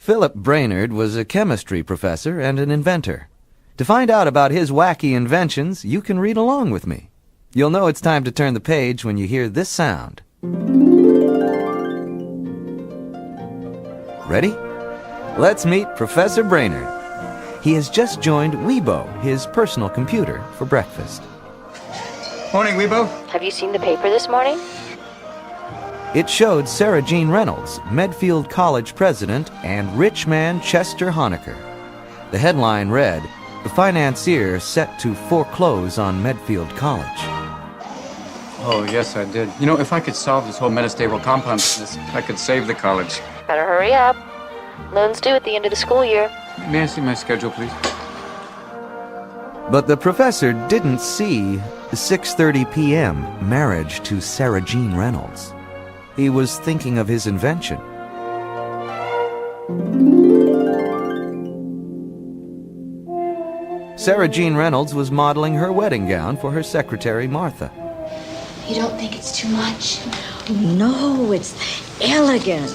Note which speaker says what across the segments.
Speaker 1: Philip Brainard was a chemistry professor and an inventor. To find out about his wacky inventions, you can read along with me. You'll know it's time to turn the page when you hear this sound. Ready? Let's meet Professor Brainard. He has just joined Weebo, his personal computer, for breakfast.
Speaker 2: Morning, Weebo.
Speaker 3: Have you seen the paper this morning?
Speaker 1: It showed Sarah Jean Reynolds, Medfield College president, and rich man Chester Honicker. The headline read, "The financier set to foreclose on Medfield College."
Speaker 2: Oh, yes, I did. You know, if I could solve this whole metastable compound business, I could save the college.
Speaker 3: Better hurry up. Loans due at the end of the school year.
Speaker 2: May I see my schedule, please?
Speaker 1: But the professor didn't see the 6:30 p.m. marriage to Sarah Jean Reynolds. He was thinking of his invention. Sarah Jean Reynolds was modeling her wedding gown for her secretary, Martha.
Speaker 4: You don't think it's too much?
Speaker 5: No, it's elegant.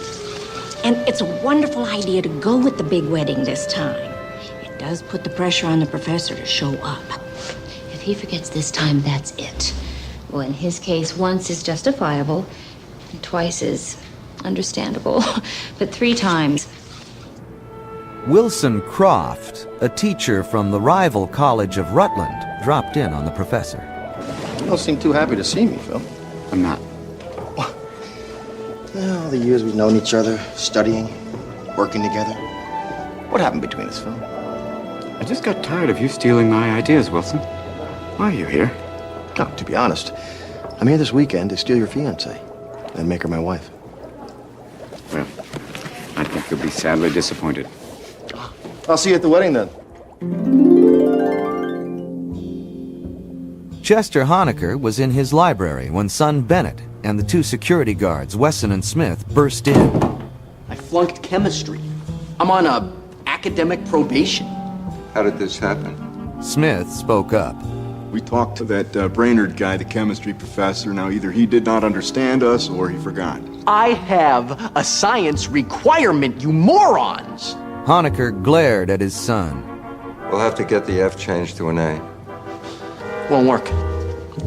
Speaker 5: And it's a wonderful idea to go with the big wedding this time. It does put the pressure on the professor to show up.
Speaker 4: If he forgets this time, that's it. Well, in his case, once is justifiable, and twice is understandable, but 3 times.
Speaker 1: Wilson Croft, a teacher from the rival college of Rutland, dropped in on the professor.
Speaker 6: You don't seem too happy to see me, Phil.
Speaker 2: I'm not.
Speaker 6: Well, all the years we've known each other, studying, working together. What happened between us, Phil?
Speaker 2: I just got tired of you stealing my ideas, Wilson. Why are you here?
Speaker 6: No, to be honest, I'm here this weekend to steal your fiancée and make her my wife.
Speaker 2: Well, I think you'll be sadly disappointed.
Speaker 6: I'll see you at the wedding, then.
Speaker 1: Chester Honicker was in his library when son Bennett and the 2 security guards, Wesson and Smith, burst in.
Speaker 7: I flunked chemistry. I'm on a academic probation.
Speaker 8: How did this happen?
Speaker 1: Smith spoke up.
Speaker 9: We talked to that Brainard guy, the chemistry professor. Now, either he did not understand us or he forgot.
Speaker 7: I have a science requirement, you morons!
Speaker 1: Honicker glared at his son.
Speaker 8: We'll have to get the F changed to an A.
Speaker 7: Won't work.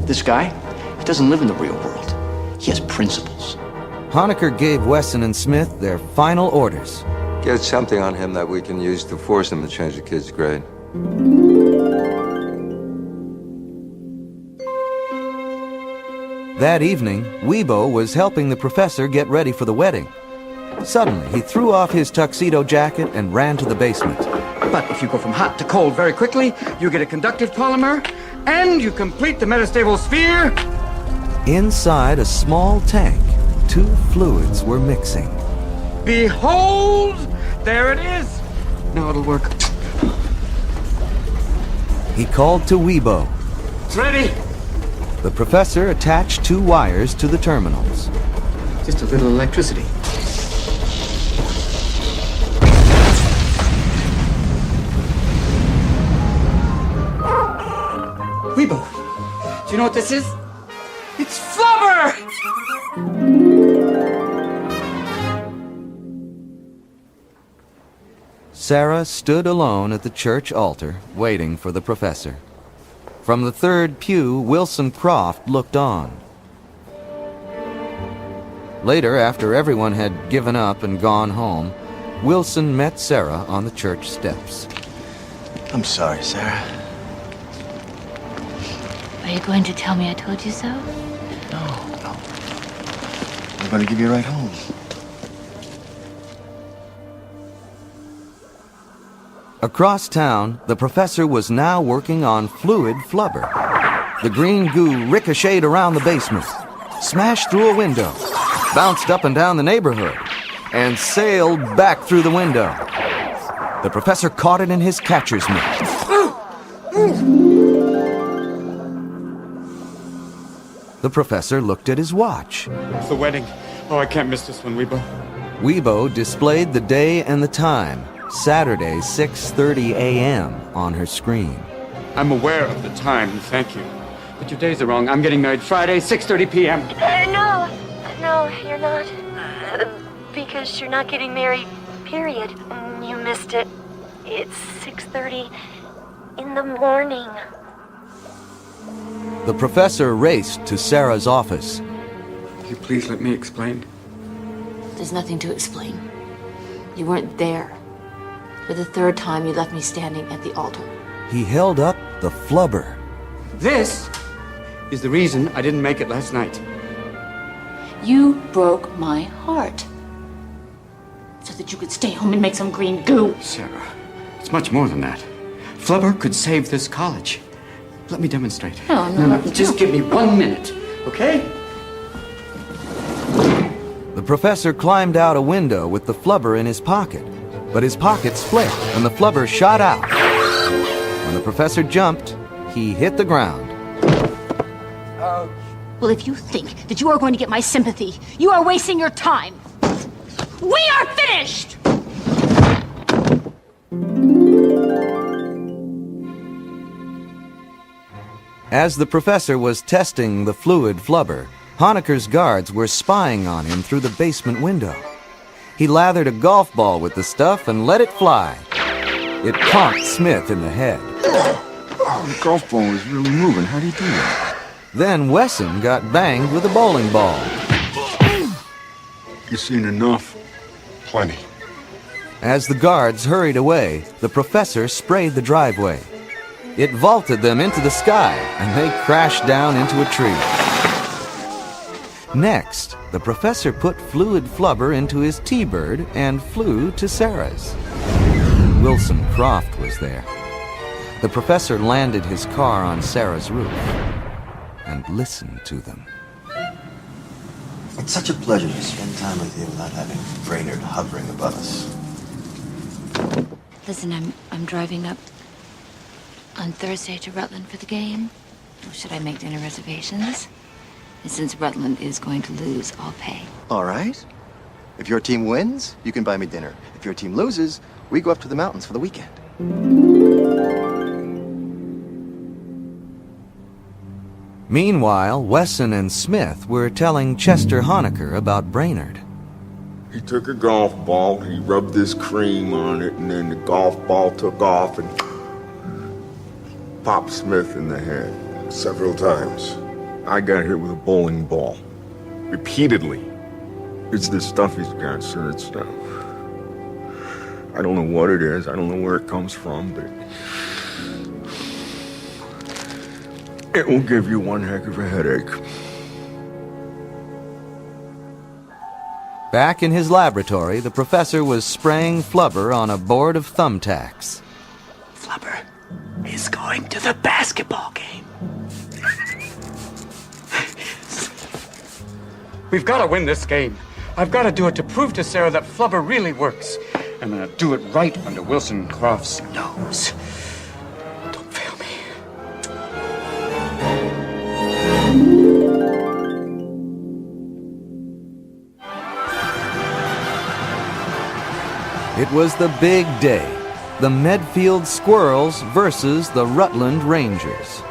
Speaker 7: This guy, he doesn't live in the real world. He has principles.
Speaker 1: Honicker gave Wesson and Smith their final orders.
Speaker 8: Get something on him that we can use to force him to change the kid's grade. That evening, Weebo was helping the professor get ready for the wedding. Suddenly, he threw off his tuxedo jacket and ran to the basement.
Speaker 2: But if you go from hot to cold very quickly, you get a conductive polymer, and you complete the metastable sphere.
Speaker 1: Inside a small tank, 2 fluids were mixing.
Speaker 2: Behold! There it is! Now it'll work.
Speaker 1: He called to Weebo.
Speaker 2: It's ready!
Speaker 1: The professor attached 2 wires to the terminals.
Speaker 2: Just a little electricity. Weebo, do you know what this is? It's Flubber!
Speaker 1: Sarah stood alone at the church altar, waiting for the professor. From the 3rd pew, Wilson Croft looked on. Later, after everyone had given up and gone home, Wilson met Sarah on the church steps.
Speaker 6: I'm sorry, Sarah.
Speaker 4: Are you going to tell me I told you so?
Speaker 6: No. I'm going to give you a ride home.
Speaker 1: Across town, the professor was now working on fluid flubber. The green goo ricocheted around the basement, smashed through a window, bounced up and down the neighborhood, and sailed back through the window. The professor caught it in his catcher's mitt. The professor looked at his watch.
Speaker 2: It's the wedding. Oh, I can't miss this one, Weebo.
Speaker 1: Weebo displayed the day and the time, Saturday, 6:30 a.m. on her screen.
Speaker 2: I'm aware of the time, thank you. But your days are wrong. I'm getting married Friday, 6:30 p.m.
Speaker 3: No, you're not. Because you're not getting married period. You missed it. It's 6:30 in the morning.
Speaker 8: The professor raced to Sarah's office.
Speaker 2: Will you please let me explain?
Speaker 4: There's nothing to explain. You weren't there. For the third time, you left me standing at the altar.
Speaker 8: He held up the flubber.
Speaker 2: This is the reason I didn't make it last night.
Speaker 4: You broke my heart. So that you could stay home and make some green goo.
Speaker 2: Sarah, it's much more than that. Flubber could save this college. Let me demonstrate.
Speaker 4: No, I'm not.
Speaker 2: Just give me 1 minute, okay?
Speaker 8: The professor climbed out a window with the flubber in his pocket, but his pocket split and the flubber shot out. When the professor jumped, he hit the ground.
Speaker 4: Well, if you think that you are going to get my sympathy, you are wasting your time. We are finished!
Speaker 8: As the professor was testing the fluid flubber, Honicker's guards were spying on him through the basement window. He lathered a golf ball with the stuff and let it fly. It conked Smith in the head.
Speaker 9: Oh, the golf ball was really moving. How'd he do that?
Speaker 8: Then Wesson got banged with a bowling ball.
Speaker 9: You seen enough?
Speaker 6: Plenty.
Speaker 8: As the guards hurried away, the professor sprayed the driveway. It vaulted them into the sky, and they crashed down into a tree. Next, the professor put fluid flubber into his T-bird and flew to Sarah's. Wilson Croft was there. The professor landed his car on Sarah's roof and listened to them.
Speaker 6: It's such a pleasure to spend time with you without having Brainard hovering above us.
Speaker 4: Listen, I'm driving up on Thursday to Rutland for the game. Or should I make dinner reservations? And since Rutland is going to lose, I'll pay.
Speaker 6: All right. If your team wins, you can buy me dinner. If your team loses, we go up to the mountains for the weekend.
Speaker 8: Meanwhile, Wesson and Smith were telling Chester Honicker about Brainard.
Speaker 9: He took a golf ball, he rubbed this cream on it, and then the golf ball took off and popped Smith in the head several times. I got hit with a bowling ball. Repeatedly. It's this stuff he's got, sir. It's stuff. I don't know what it is. I don't know where it comes from, but it will give you one heck of a headache.
Speaker 8: Back in his laboratory, the professor was spraying flubber on a board of thumbtacks.
Speaker 7: Flubber is going to the basketball game.
Speaker 2: We've got to win this game. I've got to do it to prove to Sarah that flubber really works. I'm going to do it right under Wilson Croft's nose. Don't fail me.
Speaker 8: It was the big day. The Medfield Squirrels versus the Rutland Rangers.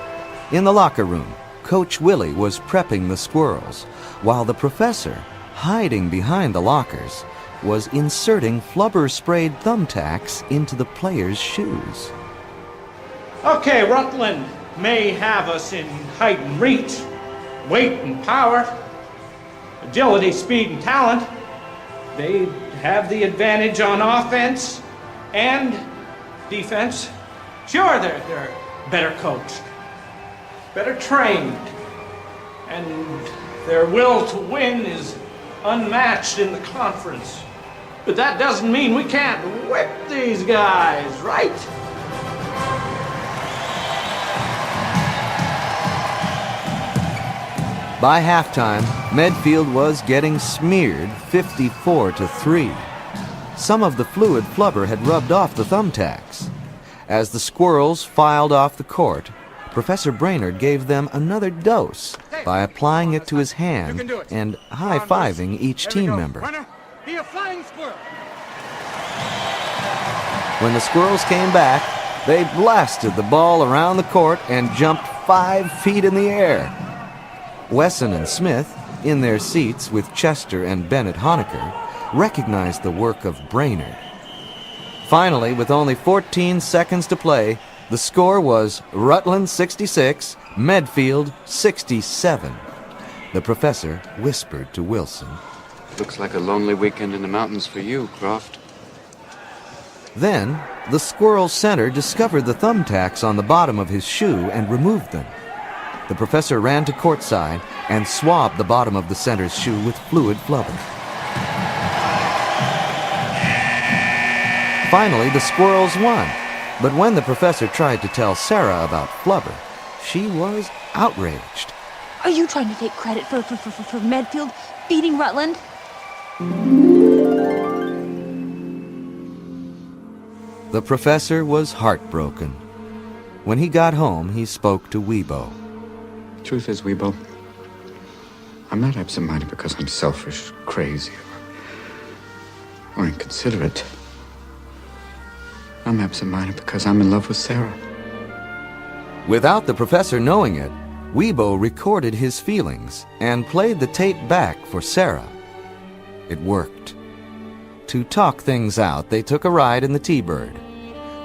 Speaker 8: In the locker room, Coach Willie was prepping the Squirrels, while the professor, hiding behind the lockers, was inserting flubber-sprayed thumbtacks into the players' shoes.
Speaker 10: Okay, Rutland may have us in height and reach, weight and power, agility, speed, and talent. They have the advantage on offense and defense. Sure, they're better coached, better trained, and their will to win is unmatched in the conference. But that doesn't mean we can't whip these guys, right?
Speaker 8: By halftime, Medfield was getting smeared 54-3. Some of the fluid flubber had rubbed off the thumbtacks. As the Squirrels filed off the court, Professor Brainard gave them another dose by applying it to his hand and high-fiving each team member.
Speaker 2: Be a flying squirrel.
Speaker 8: When the Squirrels came back, they blasted the ball around the court and jumped 5 feet in the air. Wesson and Smith, in their seats with Chester and Bennett Honicker, recognized the work of Brainard Finally, with only 14 seconds to play, the score was Rutland 66, Medfield 67. The professor whispered to Wilson.
Speaker 2: Looks like a lonely weekend in the mountains for you, Croft.
Speaker 8: Then, the squirrel center discovered the thumbtacks on the bottom of his shoe and removed them. The professor ran to courtside and swabbed the bottom of the center's shoe with fluid flubber. Finally, the squirrels won. But when the professor tried to tell Sarah about Flubber, she was outraged.
Speaker 11: Are you trying to take credit for Medfield beating Rutland?
Speaker 8: The professor was heartbroken. When he got home, he spoke to Weebo.
Speaker 2: Truth is, Weebo, I'm not absent-minded because I'm selfish, crazy, or inconsiderate. I'm absent-minded because I'm in love with Sarah.
Speaker 8: Without the professor knowing it, Weebo recorded his feelings and played the tape back for Sarah. It worked. To talk things out, they took a ride in the T-Bird.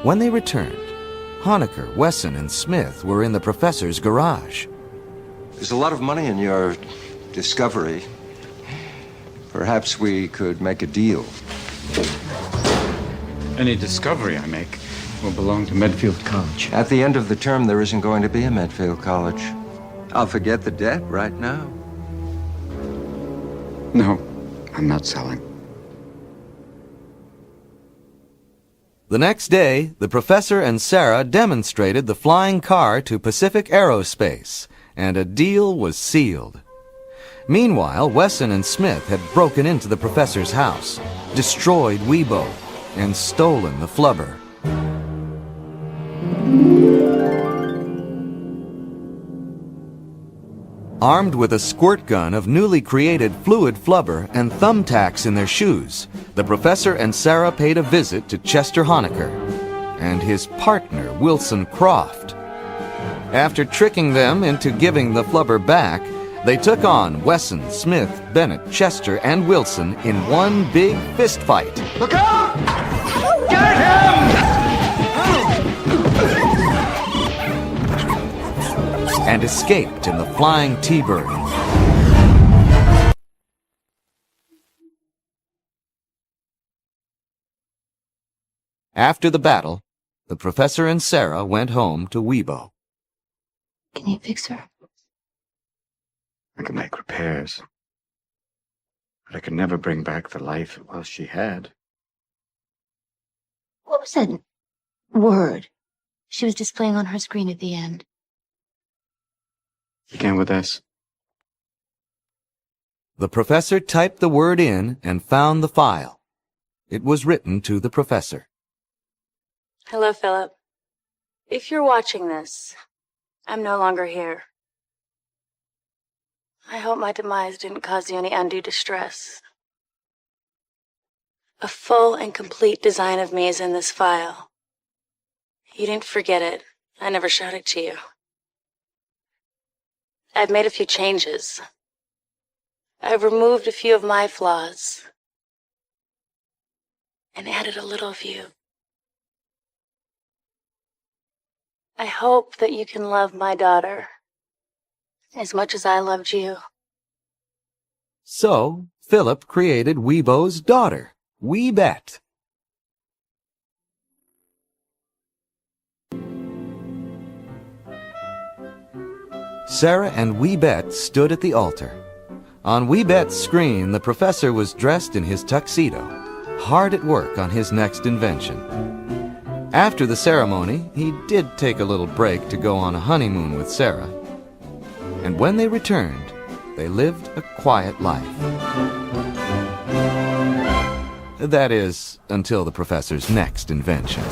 Speaker 8: When they returned, Honicker, Wesson, and Smith were in the professor's garage.
Speaker 12: There's a lot of money in your discovery. Perhaps we could make a deal.
Speaker 2: Any discovery I make will belong to Medfield College.
Speaker 12: At the end of the term, there isn't going to be a Medfield College. I'll forget the debt right now.
Speaker 2: No, I'm not selling.
Speaker 8: The next day, the professor and Sarah demonstrated the flying car to Pacific Aerospace, and a deal was sealed. Meanwhile, Wesson and Smith had broken into the professor's house, destroyed Weebo, and stolen the flubber. Armed with a squirt gun of newly created fluid flubber and thumbtacks in their shoes, the professor and Sarah paid a visit to Chester Honicker and his partner, Wilson Croft. After tricking them into giving the flubber back, they took on Wesson, Smith, Bennett, Chester, and Wilson in one big fist fight.
Speaker 7: Look out! Get him!
Speaker 8: And escaped in the flying T-Bird. After the battle, the professor and Sarah went home to Weebo.
Speaker 4: Can you fix her?
Speaker 2: I can make repairs. But I could never bring back the life it was she had.
Speaker 4: What was that word she was displaying on her screen at the end?
Speaker 2: Began with S.
Speaker 8: The professor typed the word in and found the file. It was written to the professor.
Speaker 13: Hello, Philip. If you're watching this, I'm no longer here. I hope my demise didn't cause you any undue distress. A full and complete design of me is in this file. You didn't forget it. I never showed it to you. I've made a few changes. I've removed a few of my flaws and added a little of you. I hope that you can love my daughter as much as I loved you.
Speaker 8: So, Philip created Weebo's daughter, Weebette. Sarah and Weebette stood at the altar. On Weebette's screen, the professor was dressed in his tuxedo, hard at work on his next invention. After the ceremony, he did take a little break to go on a honeymoon with Sarah. And when they returned, they lived a quiet life. That is, until the professor's next invention.